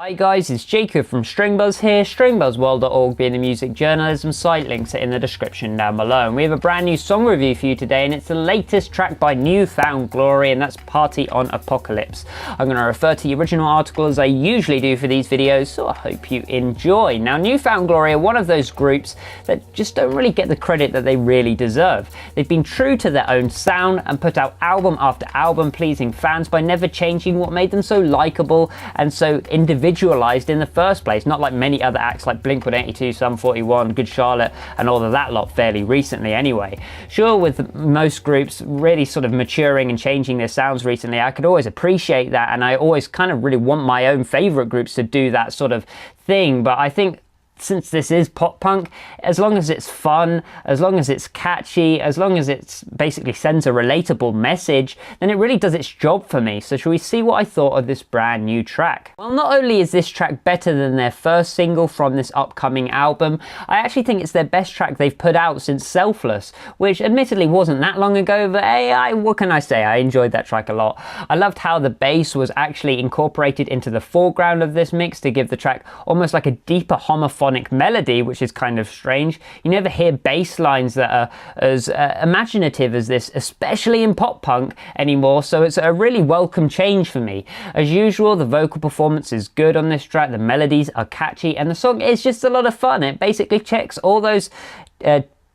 Hi guys, it's Jacob from Stringbuzz here, stringbuzzworld.org being a music journalism site, links are in the description down below. And we have a brand new song review for you today, and it's the latest track by New Found Glory, and that's Party on Apocalypse. I'm going to refer to the original article as I usually do for these videos, so I hope you enjoy. Now, New Found Glory are one of those groups that just don't really get the credit that they really deserve. They've been true to their own sound and put out album after album pleasing fans by never changing what made them so likeable and so individualized in the first place, not like many other acts like Blink-182, Sum 41, Good Charlotte and all of that lot fairly recently anyway. Sure, with most groups really sort of maturing and changing their sounds recently, I could always appreciate that, and I always kind of really want my own favorite groups to do that sort of thing, but I think since this is pop punk, as long as it's fun, as long as it's catchy, as long as it's basically sends a relatable message, then it really does its job for me. So shall we see what I thought of this brand new track? Well, not only is this track better than their first single from this upcoming album, I actually think it's their best track they've put out since Selfless, which admittedly wasn't that long ago, but hey, what can I say? I enjoyed that track a lot. I loved how the bass was actually incorporated into the foreground of this mix to give the track almost like a deeper homophonic melody, which is kind of strange. You never hear bass lines that are as imaginative as this, especially in pop punk anymore, so it's a really welcome change for me. As usual, the vocal performance is good on this track, the melodies are catchy, and the song is just a lot of fun. It basically checks all those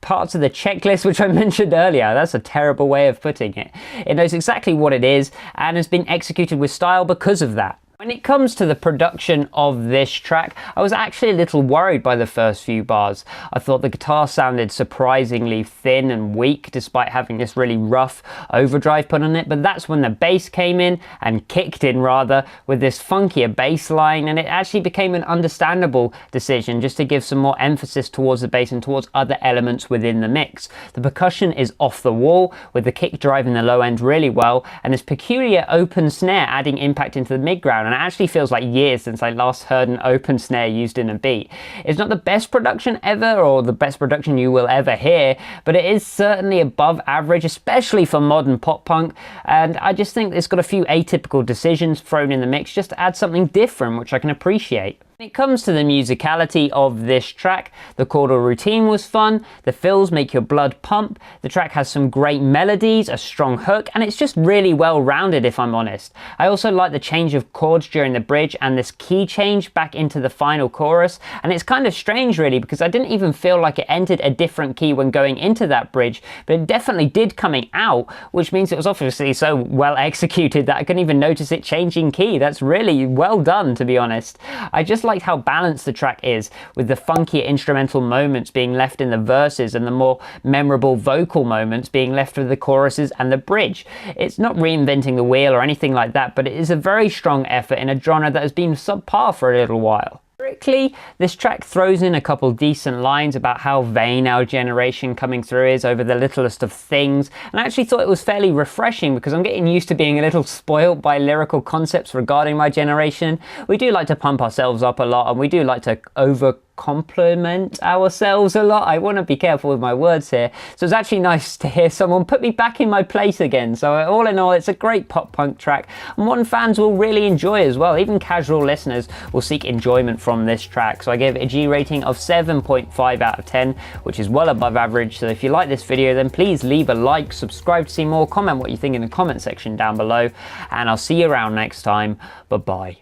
parts of the checklist which I mentioned earlier. That's a terrible way of putting it. It knows exactly what it is and has been executed with style because of that. When it comes to the production of this track, I was actually a little worried by the first few bars. I thought the guitar sounded surprisingly thin and weak despite having this really rough overdrive put on it, but that's when the bass came in, and kicked in rather, with this funkier bass line, and it actually became an understandable decision just to give some more emphasis towards the bass and towards other elements within the mix. The percussion is off the wall, with the kick driving the low end really well, and this peculiar open snare adding impact into the mid-ground. And it actually feels like years since I last heard an open snare used in a beat. It's not the best production ever, or the best production you will ever hear, but it is certainly above average, especially for modern pop punk, and I just think it's got a few atypical decisions thrown in the mix just to add something different, which I can appreciate. When it comes to the musicality of this track, the chordal routine was fun, the fills make your blood pump, the track has some great melodies, a strong hook, and it's just really well rounded if I'm honest. I also like the change of chords during the bridge and this key change back into the final chorus, and it's kind of strange really because I didn't even feel like it entered a different key when going into that bridge, but it definitely did coming out, which means it was obviously so well executed that I couldn't even notice it changing key. That's really well done, to be honest. I just liked how balanced the track is, with the funkier instrumental moments being left in the verses and the more memorable vocal moments being left with the choruses and the bridge. It's not reinventing the wheel or anything like that, but it is a very strong effort in a genre that has been subpar for a little while. Lyrically, this track throws in a couple decent lines about how vain our generation coming through is over the littlest of things, and I actually thought it was fairly refreshing because I'm getting used to being a little spoilt by lyrical concepts regarding my generation. We do like to pump ourselves up a lot, and we do like to compliment ourselves a lot. I want to be careful with my words here, so it's actually nice to hear someone put me back in my place again. So all in all, it's a great pop punk track, and one fans will really enjoy as well. Even casual listeners will seek enjoyment from this track. So I gave it a G rating of 7.5 out of 10, which is well above average. So if you like this video, then please leave a like, subscribe to see more, comment what you think in the comment section down below, and I'll see you around next time. Bye bye.